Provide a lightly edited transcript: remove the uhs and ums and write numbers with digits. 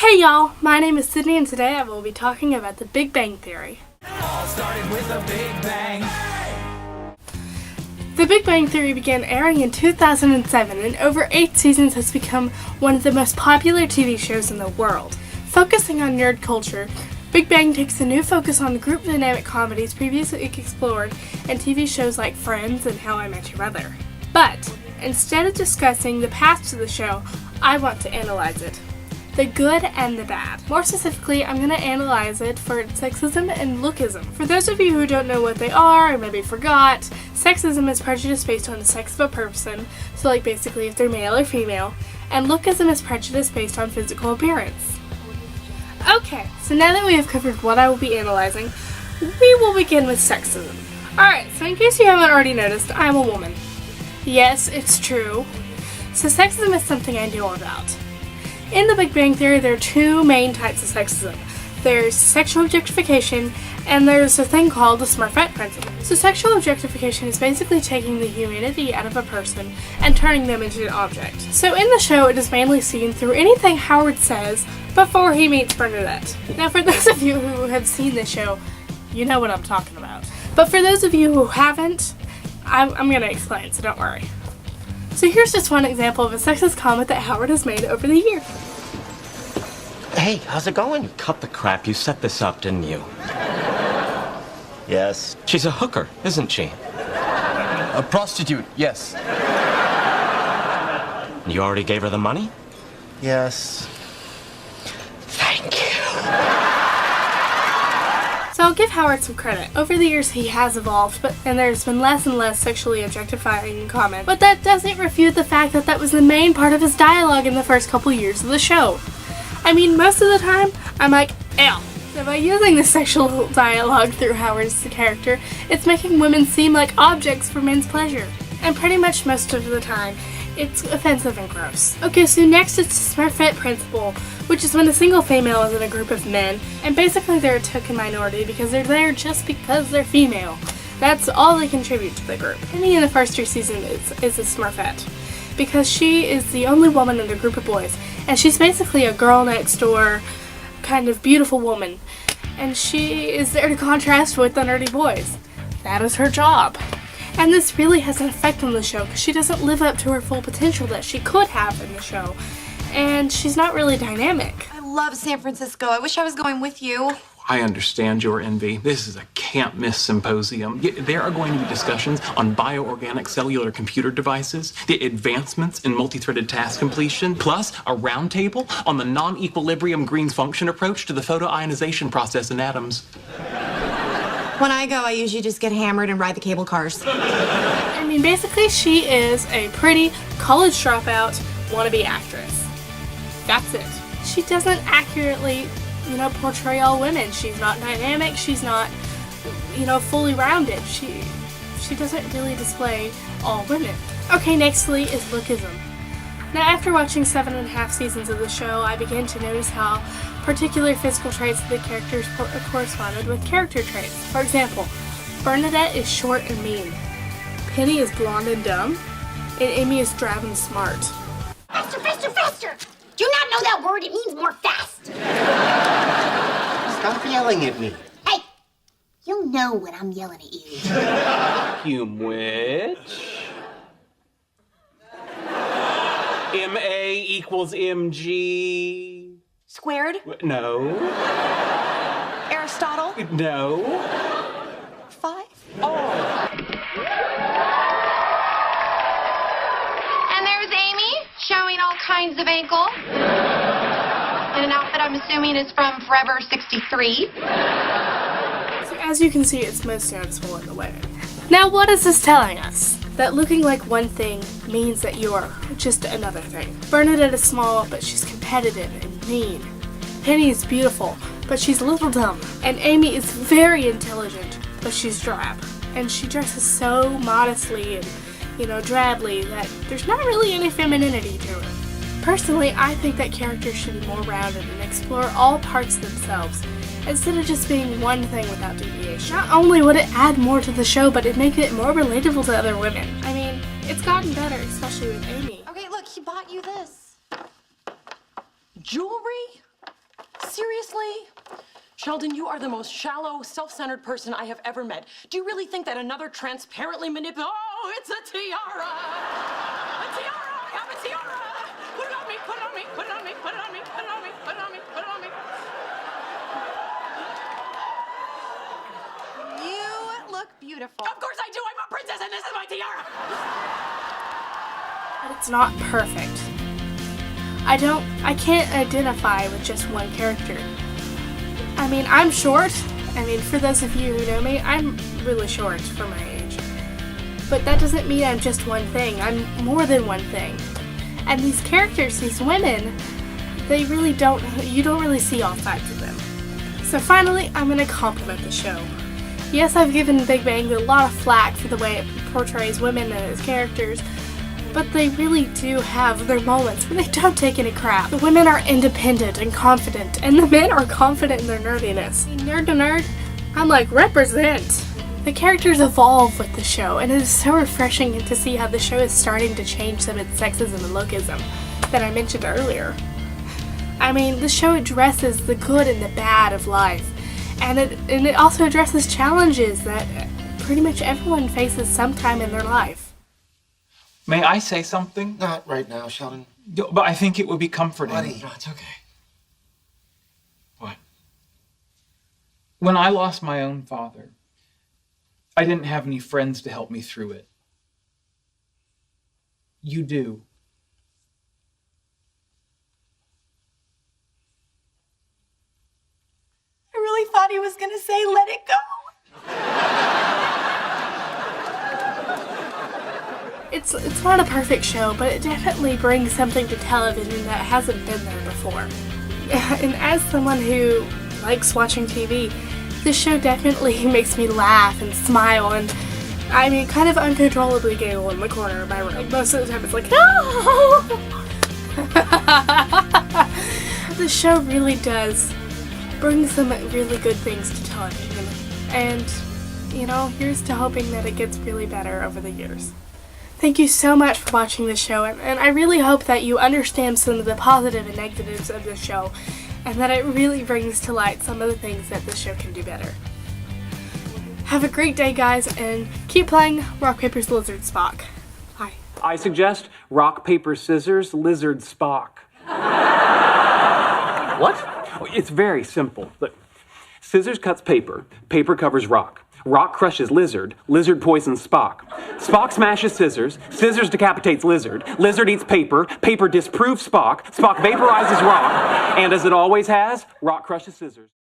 Hey y'all, my name is Sydney and today I will be talking about the Big Bang Theory. All started with a Big Bang. The Big Bang Theory began airing in 2007 and over 8 seasons has become one of the most popular TV shows in the world. Focusing on nerd culture, Big Bang takes a new focus on group dynamic comedies previously explored in TV shows like Friends and How I Met Your Mother. But instead of discussing the past of the show, I want to analyze it. The good and the bad. More specifically, I'm going to analyze it for sexism and lookism. For those of you who don't know what they are or maybe forgot, sexism is prejudice based on the sex of a person, so like basically if they're male or female, and lookism is prejudice based on physical appearance. Okay, so now that we have covered what I will be analyzing, we will begin with sexism. Alright, so in case you haven't already noticed, I'm a woman. Yes, it's true. So sexism is something I know about. In the Big Bang Theory, there are two main types of sexism. There's sexual objectification, and there's a thing called the Smurfette principle. So sexual objectification is basically taking the humanity out of a person and turning them into an object. So in the show, it is mainly seen through anything Howard says before he meets Bernadette. Now for those of you who have seen the show, you know what I'm talking about. But for those of you who haven't, I'm going to explain, so don't worry. So here's just one example of a sexist comment that Howard has made over the years. Hey, how's it going? Cut the crap. You set this up, didn't you? Yes. She's a hooker, isn't she? A prostitute, yes. You already gave her the money? Yes. Thank you. So I'll give Howard some credit. Over the years he has evolved, and there's been less and less sexually objectifying comments. But that doesn't refute the fact that that was the main part of his dialogue in the first couple years of the show. I mean, most of the time, I'm like, ew. So by using the sexual dialogue through Howard's character, it's making women seem like objects for men's pleasure. And pretty much most of the time, it's offensive and gross. Okay, so next it's the Smurfette principle, which is when a single female is in a group of men, and basically they're a token minority because they're there just because they're female. That's all they contribute to the group. Penny in the first 3 seasons is a Smurfette, because she is the only woman in a group of boys, and she's basically a girl next door, kind of beautiful woman, and she is there to contrast with the nerdy boys. That is her job. And this really has an effect on the show because she doesn't live up to her full potential that she could have in the show. And she's not really dynamic. I love San Francisco. I wish I was going with you. I understand your envy. This is a can't-miss symposium. There are going to be discussions on bioorganic cellular computer devices, the advancements in multi-threaded task completion, plus a roundtable on the non-equilibrium Green's function approach to the photoionization process in atoms. When I go, I usually just get hammered and ride the cable cars. I mean, basically she is a pretty college dropout wannabe actress. That's it. She doesn't accurately, portray all women. She's not dynamic. She's not, fully rounded. She doesn't really display all women. Okay, nextly is lookism. Now, after watching 7.5 seasons of the show, I began to notice how particular physical traits of the characters corresponded with character traits. For example, Bernadette is short and mean, Penny is blonde and dumb, and Amy is drab and smart. Faster, faster, faster! Do you not know that word? It means more fast. Stop yelling at me. Hey, you'll know when I'm yelling at you. Which? MA equals MG. Squared? No. Aristotle? No. 5? And there's Amy, showing all kinds of ankle. In an outfit I'm assuming is from Forever 63. So as you can see, it's most noticeable in the women. Now, what is this telling us? That looking like one thing means that you are just another thing. Bernadette is small, but she's competitive and mean. Penny is beautiful, but she's a little dumb. And Amy is very intelligent, but she's drab. And she dresses so modestly and, drably that there's not really any femininity to her. Personally, I think that characters should be more rounded and explore all parts of themselves, instead of just being one thing without deviation. Not only would it add more to the show, but it'd make it more relatable to other women. I mean, it's gotten better, especially with Amy. Okay, look, he bought you this. Jewelry? Seriously? Sheldon, you are the most shallow, self-centered person I have ever met. Do you really think that another transparently Oh, it's a tiara! A tiara! I have a tiara! Put it on me, put it on me, put it on me, put it on me, put it on me, put it on me, put it on me. You look beautiful. Of course I do! I'm a princess and this is my tiara! But it's not perfect. I can't identify with just one character. I mean, I'm short. I mean, for those of you who know me, I'm really short for my age. But that doesn't mean I'm just one thing. I'm more than one thing. And these characters, these women, you don't really see all sides of them. So finally, I'm gonna compliment the show. Yes, I've given Big Bang a lot of flack for the way it portrays women as characters, but they really do have their moments where they don't take any crap. The women are independent and confident, and the men are confident in their nerdiness. Nerd to nerd, I'm like, represent! The characters evolve with the show, and it is so refreshing to see how the show is starting to change some of the sexism and lookism that I mentioned earlier. I mean, the show addresses the good and the bad of life, and it also addresses challenges that pretty much everyone faces sometime in their life. May I say something? Not right now, Sheldon. But I think it would be comforting. Buddy, no, it's okay. What? When I lost my own father, I didn't have any friends to help me through it. You do. I really thought he was gonna say, let it go. It's not a perfect show, but it definitely brings something to television that hasn't been there before. And as someone who likes watching TV, this show definitely makes me laugh and smile and, I mean, kind of uncontrollably giggle in the corner of my room. Most of the time it's like, no! The show really does bring some really good things to television. And, you know, here's to hoping that it gets really better over the years. Thank you so much for watching this show, and I really hope that you understand some of the positive and negatives of the show, and that it really brings to light some of the things that this show can do better. Have a great day, guys, and keep playing Rock, Paper, Lizard, Spock. Bye. I suggest rock, paper, scissors, lizard, Spock. What? It's very simple. Look, scissors cuts paper, paper covers rock. Rock crushes lizard, lizard poisons Spock. Spock smashes scissors, scissors decapitates lizard, lizard eats paper, paper disproves Spock, Spock vaporizes rock, and as it always has, rock crushes scissors.